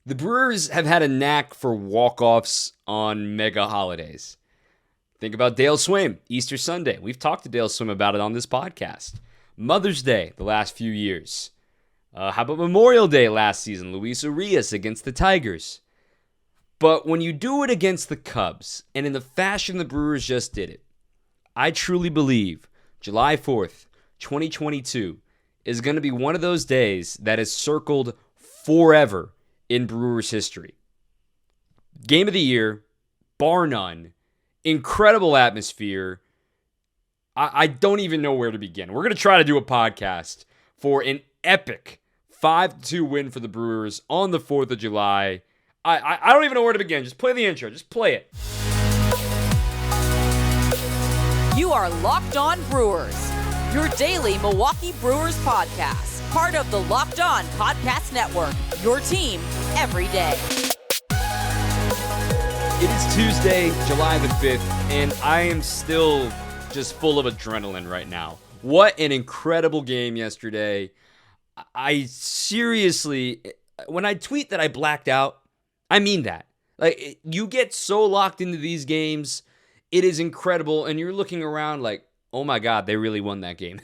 The Brewers have had a knack for walk-offs on mega holidays. Think about Dale Swaim, Easter Sunday. We've talked to Dale Swaim about it on this podcast. Mother's Day, the last few years. How about Memorial Day last season? Luis Urias against the Tigers. But when you do it against the Cubs, and in the fashion the Brewers just did it, I truly believe July 4th, 2022 is going to be one of those days that is circled forever in Brewers history. Game of the year, bar none. Incredible atmosphere. I don't even know where to begin. We're going to try to do a podcast for an epic 5-2 win for the Brewers on the 4th of July. I don't even know where to begin. Just play the intro. Just play it. You are Locked On Brewers, your daily Milwaukee Brewers podcast. Part of the Locked On Podcast Network, your team every day. It is Tuesday, July the 5th, and I am still just full of adrenaline right now. What an incredible game yesterday. I seriously, when I tweet that I blacked out, I mean that. Like, you get so locked into these games, it is incredible, and you're looking around like, oh my God, they really won that game.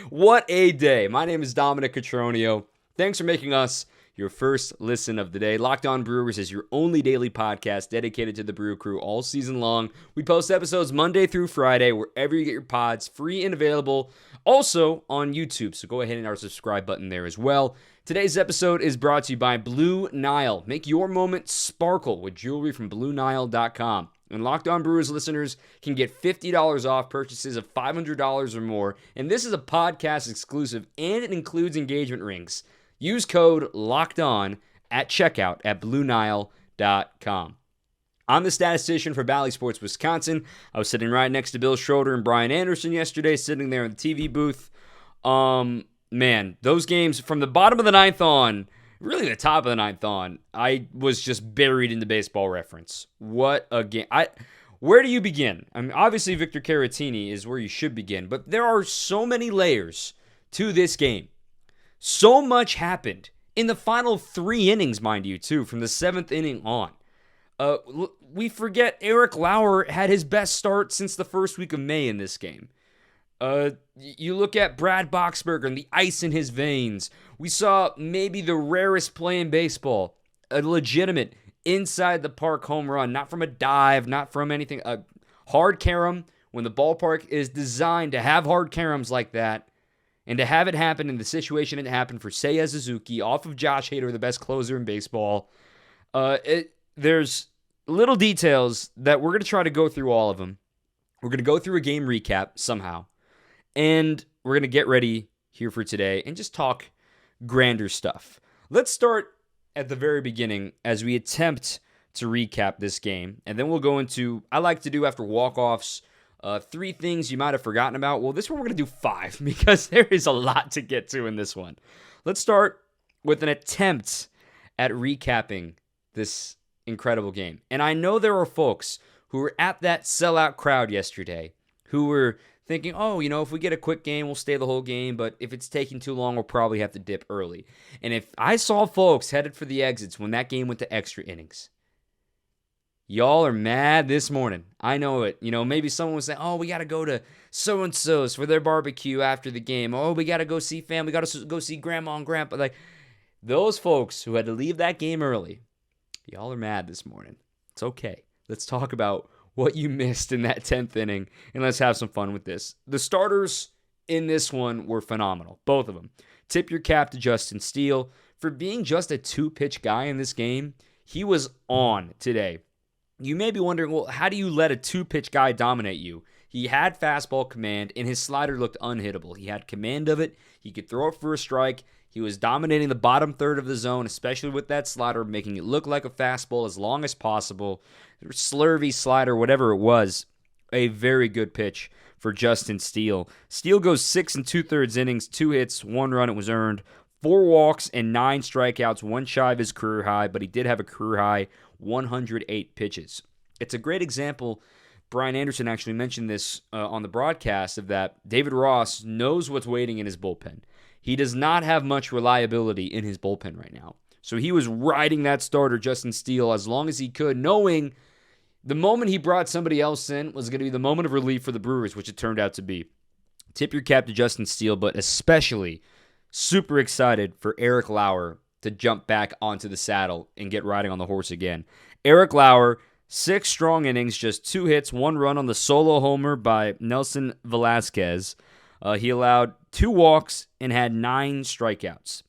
What a day. My name is Dominic Cotroneo. Thanks for making us your first listen of the day. Locked On Brewers is your only daily podcast dedicated to the Brew Crew all season long. We post episodes Monday through Friday, wherever you get your pods, free and available. Also on YouTube, so go ahead and hit our subscribe button there as well. Today's episode is brought to you by Blue Nile. Make your moment sparkle with jewelry from BlueNile.com. And Locked On Brewers listeners can get $50 off purchases of $500 or more. And this is a podcast exclusive, and it includes engagement rings. Use code LOCKEDON at checkout at BlueNile.com. I'm the statistician for Valley Sports Wisconsin. I was sitting right next to Bill Schroeder and Brian Anderson yesterday, sitting there in the TV booth. Man, those games from the bottom of the ninth on, really the top of the ninth on, I was just buried into Baseball Reference. What a game. Where do you begin? I mean, obviously Victor Caratini is where you should begin, but there are so many layers to this game. So much happened in the final 3 innings, mind you, too, from the 7th inning on. We forget Eric Lauer had his best start since the first week of May in this game. You look at Brad Boxberger and the ice in his veins. We saw maybe the rarest play in baseball, a legitimate inside the park home run, not from a dive, not from anything. A hard carom, when the ballpark is designed to have hard caroms like that, and to have it happen in the situation it happened for Seiya Suzuki off of Josh Hader, the best closer in baseball. There's little details that we're going to try to go through all of them. We're going to go through a game recap somehow. And we're going to get ready here for today and just talk grander stuff. Let's start at the very beginning as we attempt to recap this game. And then we'll go into, I like to do after walk-offs, 3 things you might have forgotten about. Well, this one we're going to do 5 because there is a lot to get to in this one. Let's start with an attempt at recapping this incredible game. And I know there are folks who were at that sellout crowd yesterday who were thinking, oh, if we get a quick game, we'll stay the whole game, but if it's taking too long, we'll probably have to dip early. And if I saw folks headed for the exits when that game went to extra innings, y'all are mad this morning. I know it. Maybe someone was saying, oh, we got to go to so-and-so's for their barbecue after the game. Oh, we got to go see family. We got to go see grandma and grandpa. Like, those folks who had to leave that game early, y'all are mad this morning. It's okay. Let's talk about what you missed in that 10th inning, and let's have some fun with this. The starters in this one were phenomenal, both of them. Tip your cap to Justin Steele. For being just a 2-pitch guy in this game, he was on today. You may be wondering, well, how do you let a 2-pitch guy dominate you? He had fastball command, and his slider looked unhittable. He had command of it. He could throw it for a strike. He was dominating the bottom third of the zone, especially with that slider, making it look like a fastball as long as possible. Slurvy slider, whatever it was, a very good pitch for Justin Steele. Steele goes 6 2/3 innings, 2 hits, 1 run. It was earned, 4 walks and 9 strikeouts, 1 shy of his career high, but he did have a career high 108 pitches. It's a great example. Brian Anderson actually mentioned this on the broadcast of that David Ross knows what's waiting in his bullpen. He does not have much reliability in his bullpen right now. So he was riding that starter, Justin Steele, as long as he could, knowing the moment he brought somebody else in was going to be the moment of relief for the Brewers, which it turned out to be. Tip your cap to Justin Steele, but especially super excited for Eric Lauer to jump back onto the saddle and get riding on the horse again. Eric Lauer, 6 strong innings, just 2 hits, 1 run on the solo homer by Nelson Velasquez. He allowed 2 walks and had 9 strikeouts.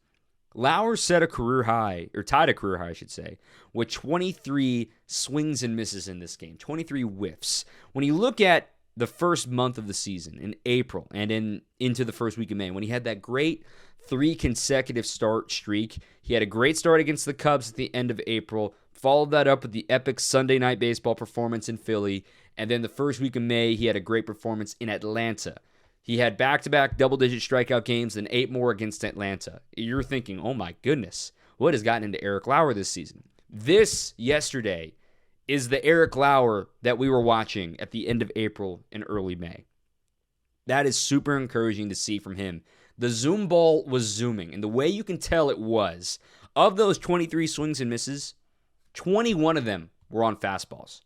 Lauer set a career high, or tied a career high, I should say, with 23 swings and misses in this game, 23 whiffs. When you look at the first month of the season, in April, and into the first week of May, when he had that great 3 consecutive start streak, he had a great start against the Cubs at the end of April, followed that up with the epic Sunday Night Baseball performance in Philly, and then the first week of May, he had a great performance in Atlanta. He had back-to-back double-digit strikeout games and 8 more against Atlanta. You're thinking, oh my goodness, what has gotten into Eric Lauer this season? This, yesterday, is the Eric Lauer that we were watching at the end of April and early May. That is super encouraging to see from him. The zoom ball was zooming, and the way you can tell it was, of those 23 swings and misses, 21 of them were on fastballs.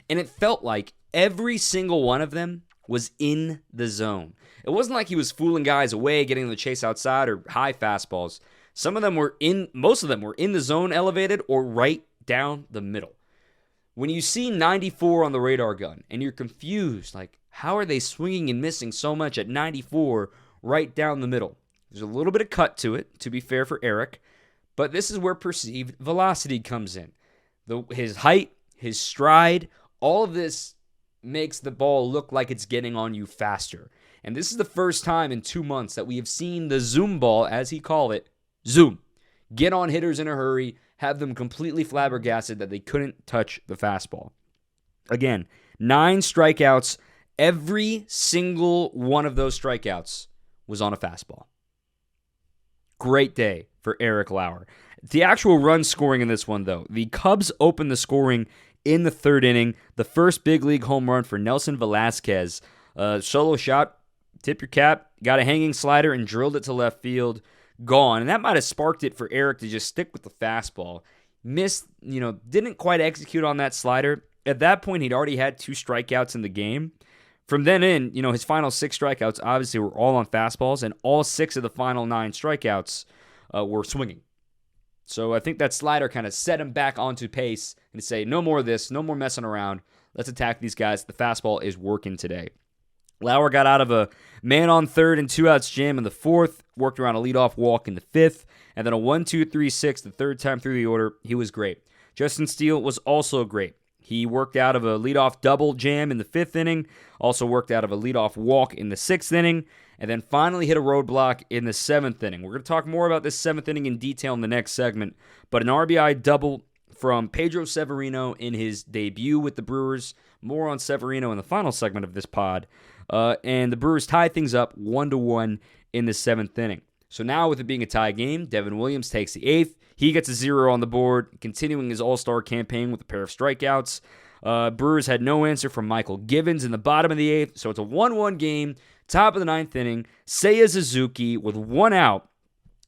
And it felt like every single one of them was in the zone. It wasn't like he was fooling guys away, getting the chase outside or high fastballs. Most of them were in the zone elevated or right down the middle. When you see 94 on the radar gun and you're confused, like, how are they swinging and missing so much at 94 right down the middle? There's a little bit of cut to it, to be fair for Eric, but this is where perceived velocity comes in. His height, his stride, all of this makes the ball look like it's getting on you faster. And this is the first time in 2 months that we have seen the zoom ball, as he called it, zoom. Get on hitters in a hurry, have them completely flabbergasted that they couldn't touch the fastball. Again, 9 strikeouts. Every single one of those strikeouts was on a fastball. Great day for Eric Lauer. The actual run scoring in this one, though, the Cubs opened the scoring in the 3rd inning. The first big league home run for Nelson Velasquez. Solo shot, tip your cap, got a hanging slider and drilled it to left field. Gone. And that might have sparked it for Eric to just stick with the fastball. Missed, didn't quite execute on that slider. At that point, he'd already had 2 strikeouts in the game. From then in, his final 6 strikeouts obviously were all on fastballs, and all 6 of the final 9 strikeouts were swinging. So I think that slider kind of set him back onto pace and to say, no more of this, no more messing around. Let's attack these guys. The fastball is working today. Lauer got out of a man on 3rd and 2 outs jam in the 4th, worked around a leadoff walk in the 5th, and then a 1-2-3-6 the 3rd time through the order. He was great. Justin Steele was also great. He worked out of a leadoff double jam in the 5th inning, also worked out of a leadoff walk in the 6th inning, and then finally hit a roadblock in the 7th inning. We're going to talk more about this 7th inning in detail in the next segment, but an RBI double from Pedro Severino in his debut with the Brewers. More on Severino in the final segment of this pod. And the Brewers tied things up 1-1 in the 7th inning. So now with it being a tie game, Devin Williams takes the 8th. He gets a 0 on the board, continuing his all-star campaign with a pair of strikeouts. Brewers had no answer from Michael Givens in the bottom of the 8th, so it's a 1-1 game, top of the 9th inning. Seiya Suzuki with 1 out.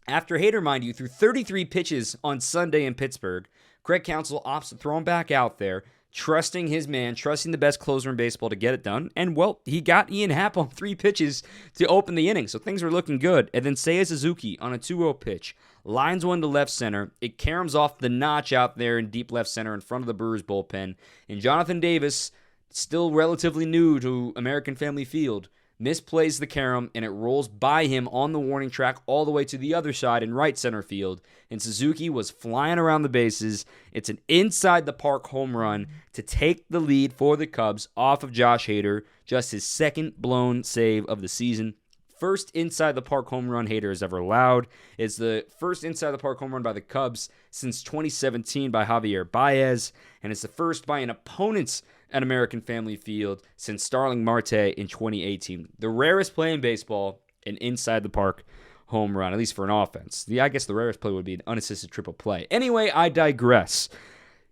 After Hader, mind you, threw 33 pitches on Sunday in Pittsburgh, Craig Counsell opts to throw him back out there, trusting his man, trusting the best closer in baseball to get it done. And, well, he got Ian Happ on 3 pitches to open the inning, so things were looking good. And then Seiya Suzuki on a 2-0 pitch, lines one to left center. It caroms off the notch out there in deep left center in front of the Brewers bullpen. And Jonathan Davis, still relatively new to American Family Field, misplays the carom, and it rolls by him on the warning track all the way to the other side in right center field. And Suzuki was flying around the bases. It's an inside-the-park home run to take the lead for the Cubs off of Josh Hader, just his 2nd blown save of the season. First inside-the-park home run Hader has ever allowed. It's the first inside-the-park home run by the Cubs since 2017 by Javier Baez, and it's the first by an opponent's at American Family Field since Starling Marte in 2018. The rarest play in baseball, an inside-the-park home run, at least for an offense. I guess the rarest play would be an unassisted triple play. Anyway, I digress.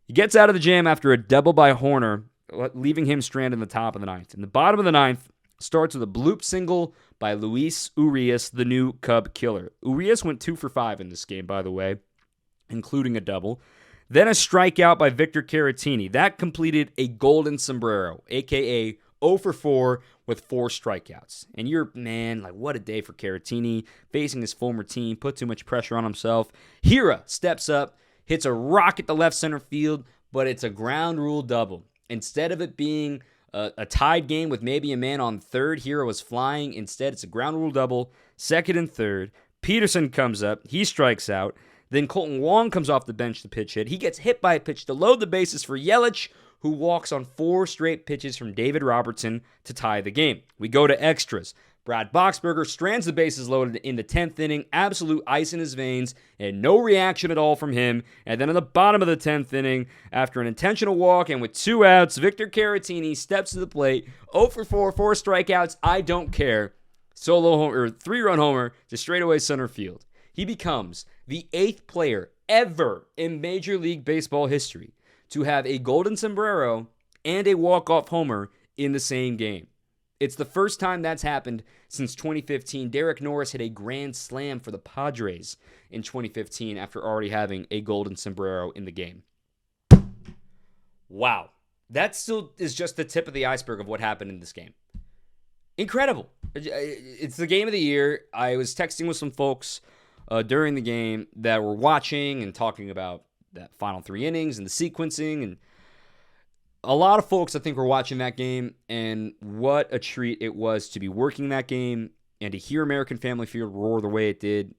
He gets out of the jam after a double by Horner, leaving him stranded in the top of the 9th. In the bottom of the 9th, starts with a bloop single by Luis Urias, the new Cub killer. Urias went 2 for 5 in this game, by the way. including a double. Then a strikeout by Victor Caratini. That completed a golden sombrero, a.k.a. 0 for 4 with 4 strikeouts. And what a day for Caratini, facing his former team, put too much pressure on himself. Hira steps up, hits a rocket to left center field, but it's a ground rule double. Instead of it being a tied game with maybe a man on third, Hira was flying. Instead, it's a ground rule double, second and third. Peterson comes up, he strikes out. Then Colton Wong comes off the bench to pitch hit. He gets hit by a pitch to load the bases for Yelich, who walks on 4 straight pitches from David Robertson to tie the game. We go to extras. Brad Boxberger strands the bases loaded in the 10th inning, absolute ice in his veins, and no reaction at all from him. And then in the bottom of the 10th inning, after an intentional walk and with 2 outs, Victor Caratini steps to the plate, 0 for 4, 4 strikeouts, I don't care. Solo homer, 3-run homer to straightaway center field. He becomes the 8th player ever in Major League Baseball history to have a golden sombrero and a walk-off homer in the same game. It's the first time that's happened since 2015. Derek Norris hit a grand slam for the Padres in 2015 after already having a golden sombrero in the game. Wow. That still is just the tip of the iceberg of what happened in this game. Incredible. It's the game of the year. I was texting with some folks during the game that were watching and talking about that final 3 innings and the sequencing, and a lot of folks I think were watching that game, and what a treat it was to be working that game and to hear American Family Field roar the way it did.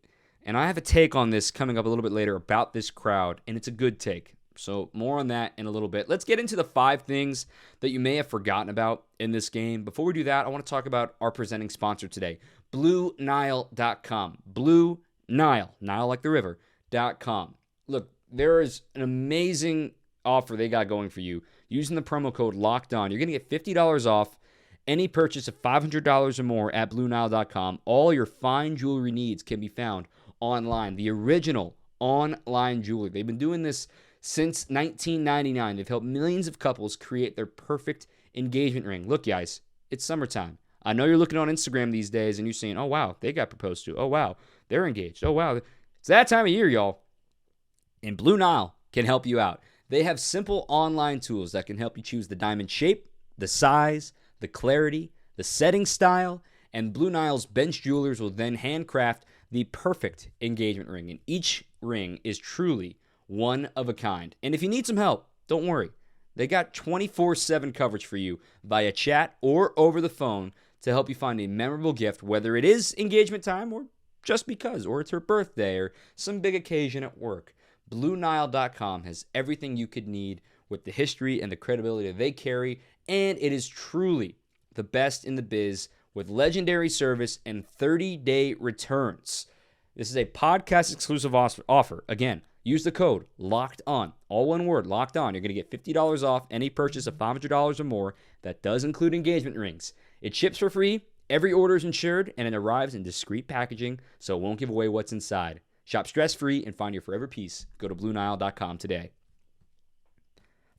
And I have a take on this coming up a little bit later about this crowd, and it's a good take. So more on that in a little bit. Let's get into the 5 things that you may have forgotten about in this game. Before we do that, I want to talk about our presenting sponsor today, BlueNile.com. Blue Nile, Nile like the river.com. Look, there is an amazing offer they got going for you. Using the promo code LOCKEDON, you're going to get $50 off any purchase of $500 or more at BlueNile.com. All your fine jewelry needs can be found online. The original online jewelry. They've been doing this since 1999. They've helped millions of couples create their perfect engagement ring. Look, guys, it's summertime. I know you're looking on Instagram these days and you're saying, oh, wow, they got proposed to. Oh, wow, they're engaged. Oh, wow. It's that time of year, y'all. And Blue Nile can help you out. They have simple online tools that can help you choose the diamond shape, the size, the clarity, the setting style, and Blue Nile's bench jewelers will then handcraft the perfect engagement ring. And each ring is truly one of a kind. And if you need some help, don't worry. They got 24/7 coverage for you via chat or over the phone to help you find a memorable gift, whether it is engagement time or just because, or it's her birthday or some big occasion at work. BlueNile.com has everything you could need with the history and the credibility they carry, and it is truly the best in the biz with legendary service and 30-day returns. This is a podcast-exclusive offer. Again, use the code LOCKEDON, all one word, Locked On. You're going to get $50 off any purchase of $500 or more. That does include engagement rings. It ships for free, every order is insured, and it arrives in discreet packaging, so it won't give away what's inside. Shop stress-free and find your forever peace. Go to BlueNile.com today.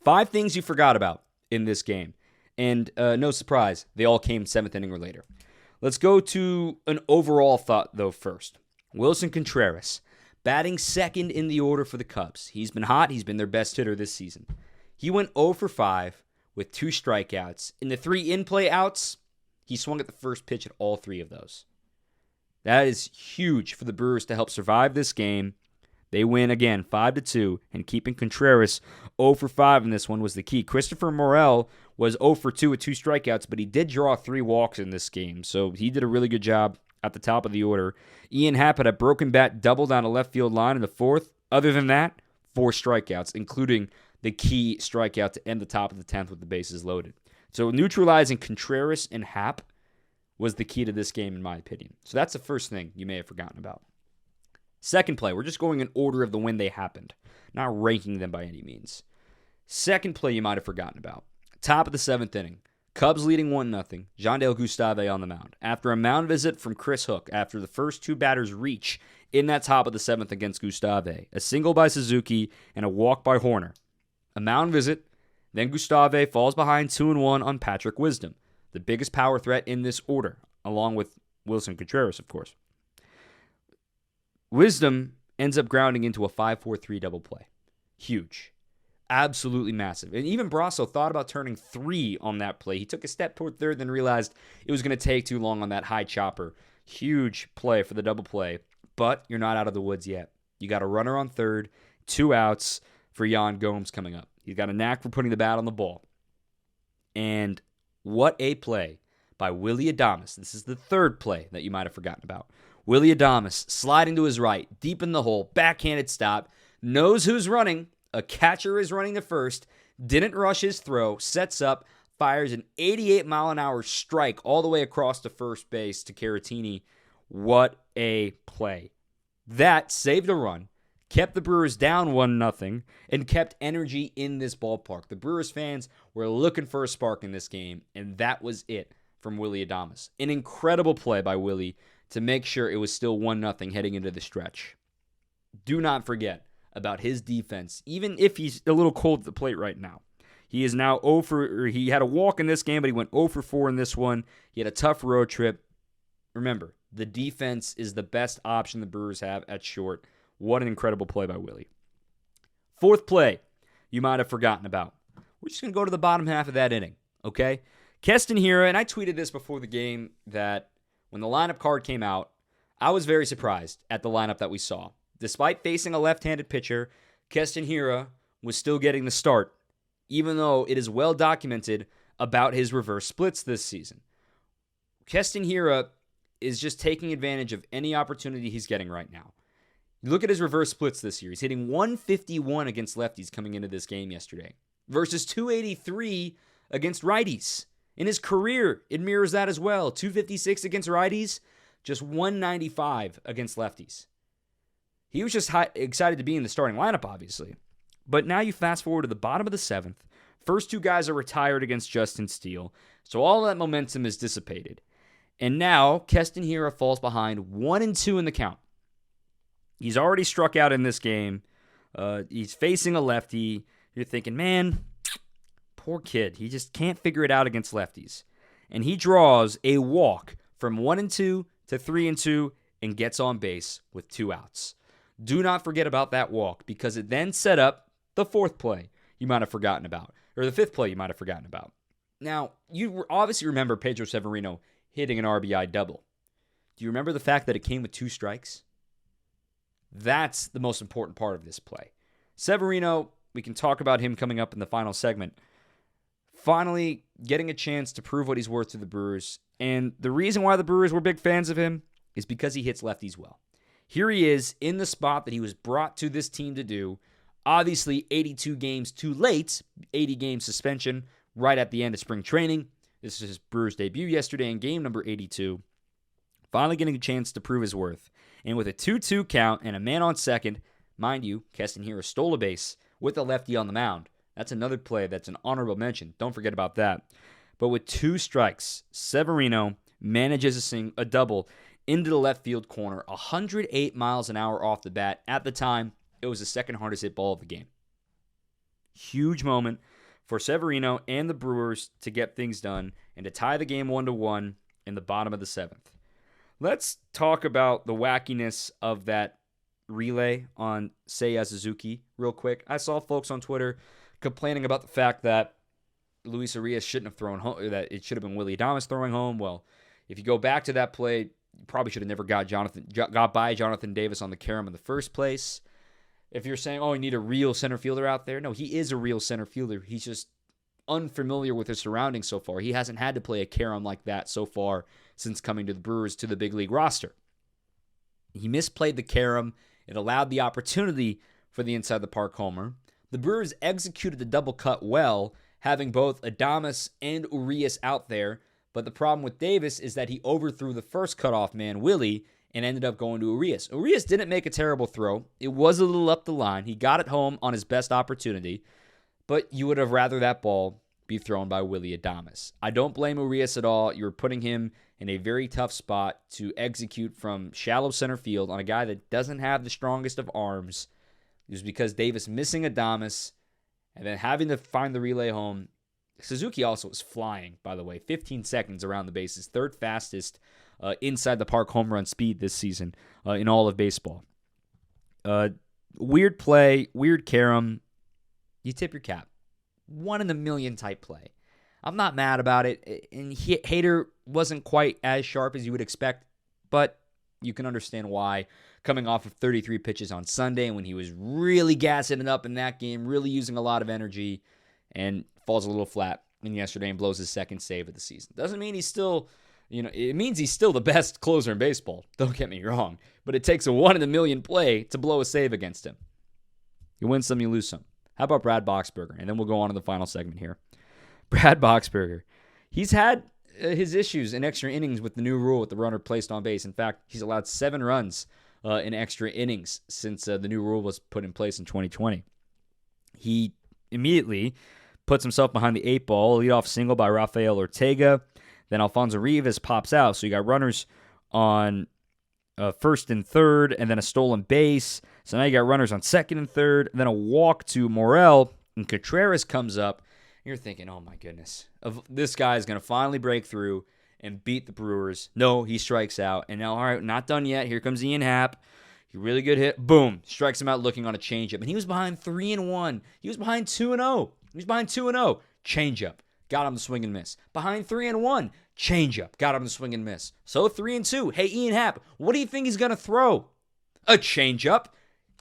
5 things you forgot about in this game. And no surprise, they all came 7th inning or later. Let's go to an overall thought, though, first. Wilson Contreras, batting second in the order for the Cubs. He's been hot. He's been their best hitter this season. He went 0 for 5 with 2 strikeouts. In the 3 in-play outs, he swung at the first pitch at all 3 of those. That is huge for the Brewers to help survive this game. They win again 5-2, and keeping Contreras 0 for 5 in this one was the key. Christopher Morel was 0 for 2 with 2 strikeouts, but he did draw 3 walks in this game, so he did a really good job at the top of the order. Ian Happ had a broken bat double down a left field line in the 4th. Other than that, 4 strikeouts, including the key strikeout to end the top of the 10th with the bases loaded. So neutralizing Contreras and Happ was the key to this game, in my opinion. So that's the first thing you may have forgotten about. Second play, we're just going in order of the when they happened, not ranking them by any means. Second play you might have forgotten about. Top of the 7th inning. Cubs leading 1-0. Jandel Gustave on the mound. After a mound visit from Chris Hook, after the first 2 batters reach in that top of the 7th against Gustave, a single by Suzuki and a walk by Horner. A mound visit, then Gustave falls behind 2-1 on Patrick Wisdom, the biggest power threat in this order, along with Wilson Contreras, of course. Wisdom ends up grounding into a 5-4-3 double play. Huge. Absolutely massive. And even Brasso thought about turning 3 on that play. He took a step toward third, then realized it was going to take too long on that high chopper. Huge play for the double play, but you're not out of the woods yet. You got a runner on third, 2 outs for Yan Gomes coming up. He's got a knack for putting the bat on the ball. And what a play by Willy Adames. This is the third play that you might have forgotten about. Willy Adames sliding to his right, deep in the hole, backhanded stop, knows who's running. A catcher is running to first, didn't rush his throw, sets up, fires an 88-mile-an-hour strike all the way across to first base to Caratini. What a play. That saved a run, kept the Brewers down 1-0, and kept energy in this ballpark. The Brewers fans were looking for a spark in this game, and that was it from Willy Adames. An incredible play by Willy to make sure it was still 1-0 heading into the stretch. Do not forget about his defense, even if he's a little cold at the plate right now. He is now he had a walk in this game, but he went 0 for 4 in this one. He had a tough road trip. Remember, the defense is the best option the Brewers have at short. What an incredible play by Willy. Fourth play you might have forgotten about. We're just going to go to the bottom half of that inning, okay? Keston Hiura, and I tweeted this before the game, that when the lineup card came out, I was very surprised at the lineup that we saw. Despite facing a left-handed pitcher, Keston Hiura was still getting the start, even though it is well documented about his reverse splits this season. Keston Hiura is just taking advantage of any opportunity he's getting right now. You look at his reverse splits this year. He's hitting 151 against lefties coming into this game yesterday versus 283 against righties. In his career, it mirrors that as well. 256 against righties, just 195 against lefties. He was just excited to be in the starting lineup, obviously. But now you fast forward to the bottom of the 7th. First 2 guys are retired against Justin Steele, so all that momentum is dissipated. And now Keston Hiura falls behind 1-2 in the count. He's already struck out in this game. He's facing a lefty. You're thinking, man, poor kid. He just can't figure it out against lefties. And he draws a walk from 1-2 to 3-2 and gets on base with 2 outs. Do not forget about that walk, because it then set up the 4th play you might have forgotten about, or the 5th play you might have forgotten about. Now, you obviously remember Pedro Severino hitting an RBI double. Do you remember the fact that it came with 2 strikes? That's the most important part of this play. Severino, we can talk about him coming up in the final segment, finally getting a chance to prove what he's worth to the Brewers. And the reason why the Brewers were big fans of him is because he hits lefties well. Here he is in the spot that he was brought to this team to do. Obviously, 82 games too late, 80-game suspension right at the end of spring training. This is his Brewers debut yesterday in game number 82. Finally getting a chance to prove his worth. And with a 2-2 count and a man on second, mind you, Keston Hiura stole a base with a lefty on the mound. That's another play that's an honorable mention. Don't forget about that. But with 2 strikes, Severino manages a double into the left field corner, 108 miles an hour off the bat. At the time, it was the second hardest hit ball of the game. Huge moment for Severino and the Brewers to get things done and to tie the game 1-1 in the bottom of the 7th. Let's talk about the wackiness of that relay on Seiya Suzuki real quick. I saw folks on Twitter complaining about the fact that Luis Urias shouldn't have thrown home, that it should have been Willy Adames throwing home. Well, if you go back to that play, you probably should have never got by Jonathan Davis on the carom in the first place. If you're saying, oh, you need a real center fielder out there, no, he is a real center fielder. He's just unfamiliar with his surroundings so far. He hasn't had to play a carom like that so far since coming to the Brewers to the big league roster. He misplayed the carom. It allowed the opportunity for the inside the park homer. The Brewers executed the double cut well, having both Adames and Urias out there. But the problem with Davis is that he overthrew the first cutoff man, Willie, and ended up going to Urias. Urias didn't make a terrible throw. It was a little up the line. He got it home on his best opportunity. But you would have rather that ball be thrown by Willy Adames. I don't blame Urias at all. You're putting him in a very tough spot to execute from shallow center field on a guy that doesn't have the strongest of arms. It was because Davis missing Adames and then having to find the relay home. Suzuki also was flying, by the way. 15 seconds around the bases. 3rd fastest inside the park home run speed this season in all of baseball. Weird play, weird carom. You tip your cap. 1 in a million type play. I'm not mad about it. And Hader wasn't quite as sharp as you would expect, but you can understand why. Coming off of 33 pitches on Sunday when he was really gassing it up in that game, really using a lot of energy, and falls a little flat in yesterday and blows his second save of the season. Doesn't mean he's still, it means he's still the best closer in baseball. Don't get me wrong. But it takes a 1 in a million play to blow a save against him. You win some, you lose some. How about Brad Boxberger? And then we'll go on to the final segment here. Brad Boxberger. He's had his issues in extra innings with the new rule with the runner placed on base. In fact, he's allowed 7 runs in extra innings since the new rule was put in place in 2020. He immediately puts himself behind the 8 ball, leadoff single by Rafael Ortega. Then Alfonso Rivas pops out. So you got runners on first and third, and then a stolen base. So now you got runners on second and third, and then a walk to Morel, and Contreras comes up. You're thinking, oh my goodness, this guy is going to finally break through and beat the Brewers. No, he strikes out. And now, all right, not done yet. Here comes Ian Happ. Really good hit. Boom. Strikes him out looking on a changeup. And he was behind 3-1. He was behind 2-0. He was behind 2-0. Changeup. Got him to swing and miss. Behind 3-1. Changeup. Got him to swing and miss. So 3-2. Hey, Ian Happ, what do you think he's going to throw? A changeup.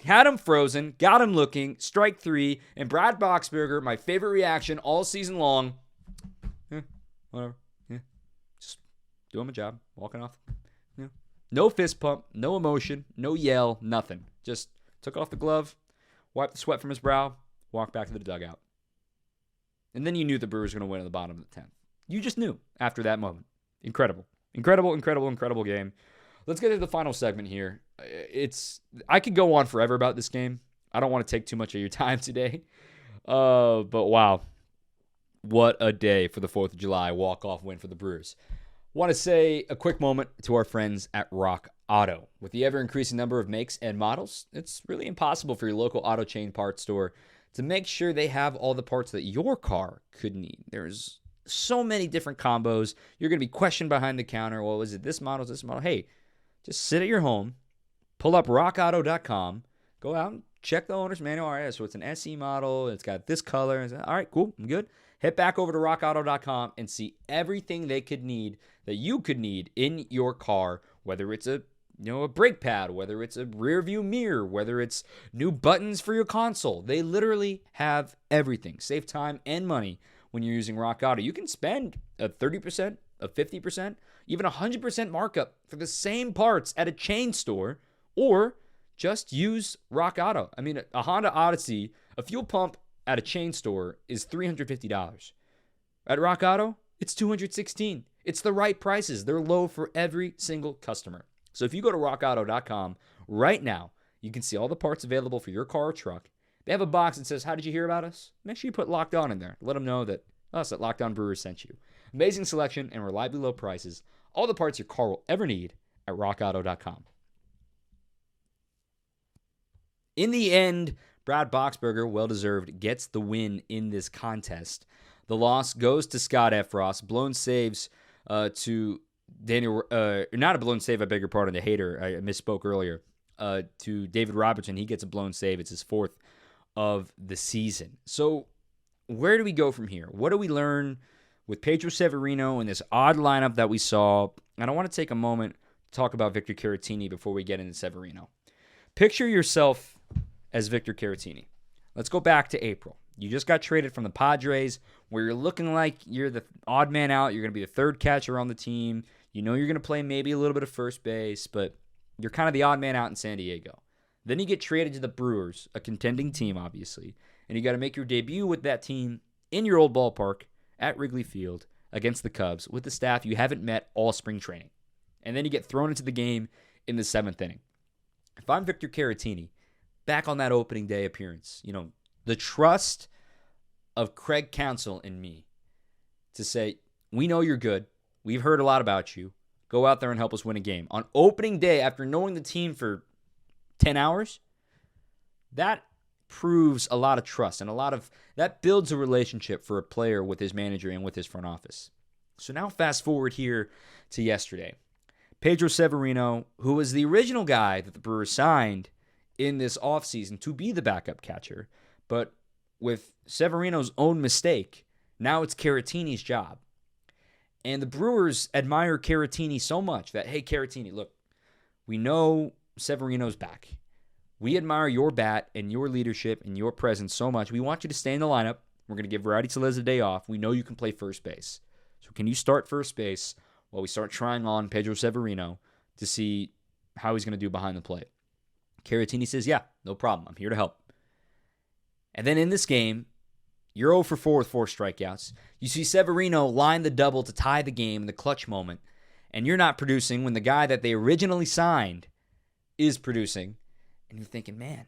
Had him frozen. Got him looking. Strike 3. And Brad Boxberger, my favorite reaction all season long. Whatever. Just doing my job. Walking off. No fist pump, no emotion, no yell, nothing. Just took off the glove, wiped the sweat from his brow, walked back to the dugout. And then you knew the Brewers were going to win in the bottom of the 10th. You just knew after that moment. Incredible. Incredible game. Let's get to the final segment here. I could go on forever about this game. I don't want to take too much of your time today. But wow. What a day for the 4th of July walk-off win for the Brewers. Want to say a quick moment to our friends at Rock Auto. With the ever-increasing number of makes and models, it's really impossible for your local auto chain parts store to make sure they have all the parts that your car could need. There's so many different combos. You're going to be questioned behind the counter. Well, is it this model? Is this model? Hey, just sit at your home, pull up rockauto.com, go out and check the owner's manual. All right, so it's an SE model. It's got this color. All right, cool. I'm good. Head back over to rockauto.com and see everything they could need that you could need in your car, whether it's a brake pad, whether it's a rear view mirror, whether it's new buttons for your console. They literally have everything. Save time and money when you're using Rock Auto. You can spend a 30%, a 50%, even 100% markup for the same parts at a chain store, or just use Rock Auto. I mean, a Honda Odyssey, a fuel pump at a chain store is $350. At Rock Auto, it's $216. It's the right prices. They're low for every single customer. So if you go to rockauto.com right now, you can see all the parts available for your car or truck. They have a box that says, how did you hear about us? Make sure you put Locked On in there. Let them know that us at Locked On Brewers sent you. Amazing selection and reliably low prices. All the parts your car will ever need at rockauto.com. In the end, Brad Boxberger, well-deserved, gets the win in this contest. The loss goes to Scott Effross. Blown saves to Daniel, not a blown save, I beg your pardon, to Hader. I misspoke earlier. To David Robertson, he gets a blown save. It's his 4th of the season. So where do we go from here? What do we learn with Pedro Severino and this odd lineup that we saw? And I want to take a moment to talk about Victor Caratini before we get into Severino. Picture yourself as Victor Caratini. Let's go back to April. You just got traded from the Padres, where you're looking like you're the odd man out. You're going to be the third catcher on the team. You know you're going to play maybe a little bit of first base, but you're kind of the odd man out in San Diego. Then you get traded to the Brewers, a contending team, obviously, and you got to make your debut with that team in your old ballpark at Wrigley Field against the Cubs with the staff you haven't met all spring training. And then you get thrown into the game in the 7th inning. If I'm Victor Caratini, back on that opening day appearance, the trust of Craig Counsell in me to say, we know you're good. We've heard a lot about you. Go out there and help us win a game. On opening day, after knowing the team for 10 hours, that proves a lot of trust and that builds a relationship for a player with his manager and with his front office. So now fast forward here to yesterday. Pedro Severino, who was the original guy that the Brewers signed in this offseason to be the backup catcher. But with Severino's own mistake, now it's Caratini's job. And the Brewers admire Caratini so much that, hey, Caratini, look, we know Severino's back. We admire your bat and your leadership and your presence so much. We want you to stay in the lineup. We're going to give Rowdy Tellez a day off. We know you can play first base. So can you start first base while we start trying on Pedro Severino to see how he's going to do behind the plate? Caratini says, yeah, no problem. I'm here to help. And then in this game, you're 0 for 4 with 4 strikeouts. You see Severino line the double to tie the game in the clutch moment, and you're not producing when the guy that they originally signed is producing. And you're thinking, man,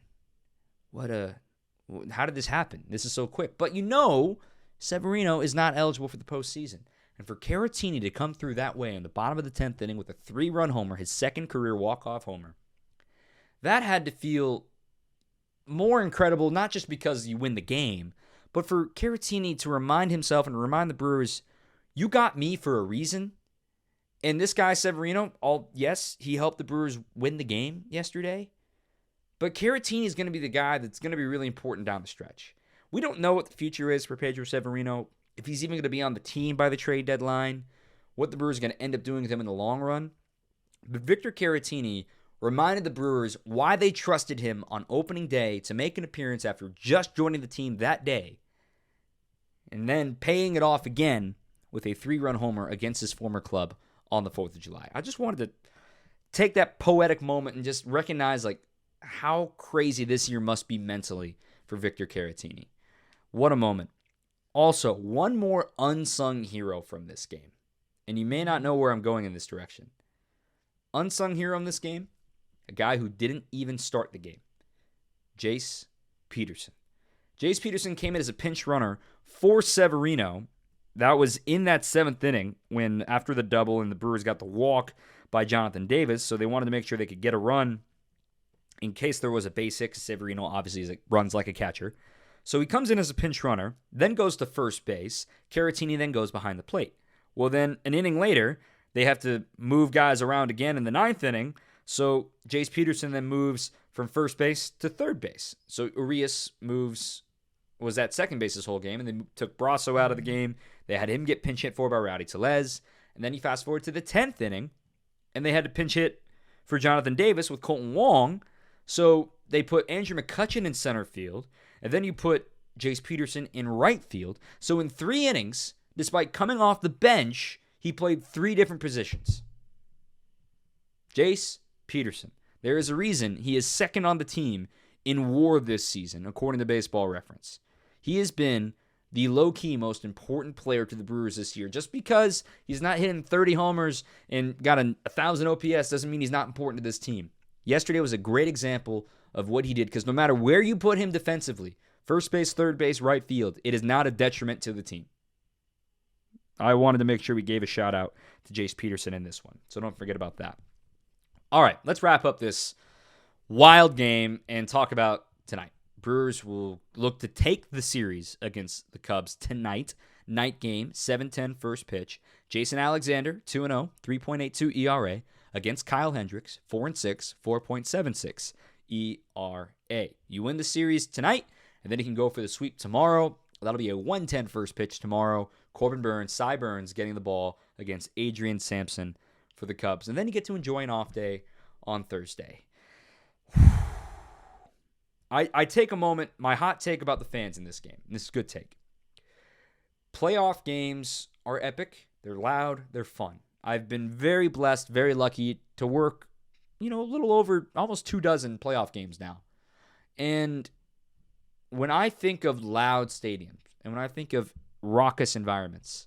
how did this happen? This is so quick. But you know Severino is not eligible for the postseason. And for Caratini to come through that way in the bottom of the 10th inning with a 3-run homer, his second career walk-off homer, that had to feel more incredible, not just because you win the game, but for Caratini to remind himself and remind the Brewers, you got me for a reason. And this guy, Severino, yes, he helped the Brewers win the game yesterday, but Caratini is going to be the guy that's going to be really important down the stretch. We don't know what the future is for Pedro Severino, if he's even going to be on the team by the trade deadline, what the Brewers are going to end up doing with him in the long run. But Victor Caratini reminded the Brewers why they trusted him on opening day to make an appearance after just joining the team that day, and then paying it off again with a 3-run homer against his former club on the 4th of July. I just wanted to take that poetic moment and just recognize how crazy this year must be mentally for Victor Caratini. What a moment. Also, one more unsung hero from this game, and you may not know where I'm going in this direction. Unsung hero in this game, a guy who didn't even start the game, Jace Peterson. Jace Peterson came in as a pinch runner for Severino. That was in that 7th inning when, after the double, and the Brewers got the walk by Jonathan Davis, so they wanted to make sure they could get a run in case there was a base hit. Severino obviously runs like a catcher. So he comes in as a pinch runner, then goes to first base. Caratini then goes behind the plate. Well, then an inning later, they have to move guys around again in the 9th inning, so Jace Peterson then moves from first base to third base. So Urias was at second base this whole game, and they took Brasso out of the game. They had him get pinch hit for by Rowdy Tellez. And then you fast forward to the 10th inning, and they had to pinch hit for Jonathan Davis with Colton Wong. So they put Andrew McCutchen in center field, and then you put Jace Peterson in right field. So in 3 innings, despite coming off the bench, he played 3 different positions. Jace Peterson. There is a reason he is second on the team in WAR this season, according to Baseball Reference. He has been the low-key most important player to the Brewers this year. Just because he's not hitting 30 homers and got 1,000 OPS doesn't mean he's not important to this team. Yesterday was a great example of what he did, because no matter where you put him defensively, first base, third base, right field, it is not a detriment to the team. I wanted to make sure we gave a shout-out to Jace Peterson in this one, so don't forget about that. All right, let's wrap up this wild game and talk about tonight. Brewers will look to take the series against the Cubs tonight. Night game, 7:10 first pitch. Jason Alexander, 2-0, 3.82 ERA, against Kyle Hendricks, 4-6, 4.76 ERA. You win the series tonight, and then you can go for the sweep tomorrow. That'll be a 1:10 first pitch tomorrow. Corbin Burns, Cy Burns getting the ball against Adrian Sampson for the Cubs. And then you get to enjoy an off day on Thursday. I take a moment, my hot take about the fans in this game. And this is a good take. Playoff games are epic. They're loud. They're fun. I've been very blessed, very lucky to work, a little over almost 24 playoff games now. And when I think of loud stadiums and when I think of raucous environments,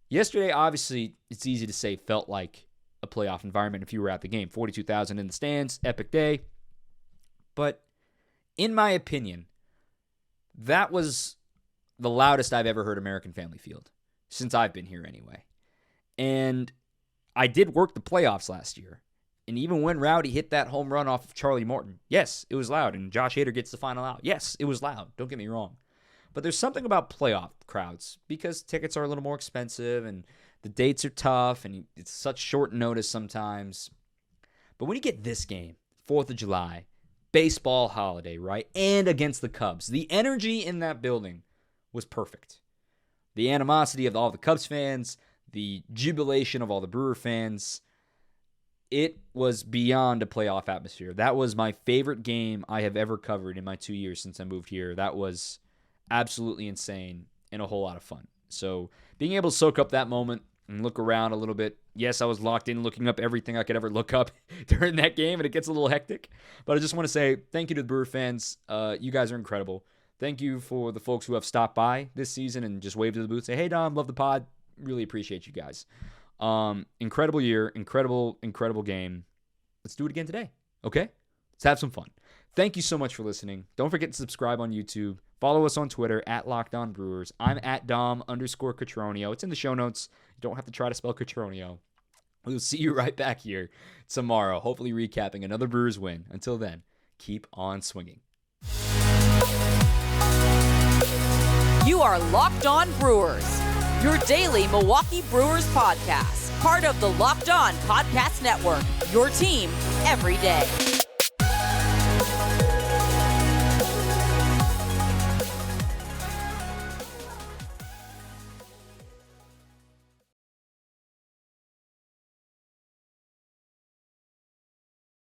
yesterday, obviously, it's easy to say felt like a playoff environment if you were at the game. 42,000 in the stands, epic day. But in my opinion, that was the loudest I've ever heard American Family Field, since I've been here anyway. And I did work the playoffs last year. And even when Rowdy hit that home run off of Charlie Morton, yes, it was loud. And Josh Hader gets the final out. Yes, it was loud. Don't get me wrong. But there's something about playoff crowds, because tickets are a little more expensive and the dates are tough and it's such short notice sometimes. But when you get this game, 4th of July, baseball holiday, right? And against the Cubs. The energy in that building was perfect. The animosity of all the Cubs fans, the jubilation of all the Brewer fans, it was beyond a playoff atmosphere. That was my favorite game I have ever covered in my 2 years since I moved here. That was absolutely insane and a whole lot of fun. So being able to soak up that moment and look around a little bit. Yes, I was locked in looking up everything I could ever look up during that game, and it gets a little hectic. But I just want to say thank you to the Brewer fans. You guys are incredible. Thank you for the folks who have stopped by this season and just waved to the booth, say, hey, Dom, love the pod. Really appreciate you guys. Incredible year, incredible game. Let's do it again today, okay? Let's have some fun. Thank you so much for listening. Don't forget to subscribe on YouTube. Follow us on Twitter at Locked On Brewers. I'm at Dom_Catronio. It's in the show notes. You don't have to try to spell Catronio. We'll see you right back here tomorrow, hopefully recapping another Brewers win. Until then, keep on swinging. You are Locked On Brewers, your daily Milwaukee Brewers podcast, part of the Locked On Podcast Network, your team every day.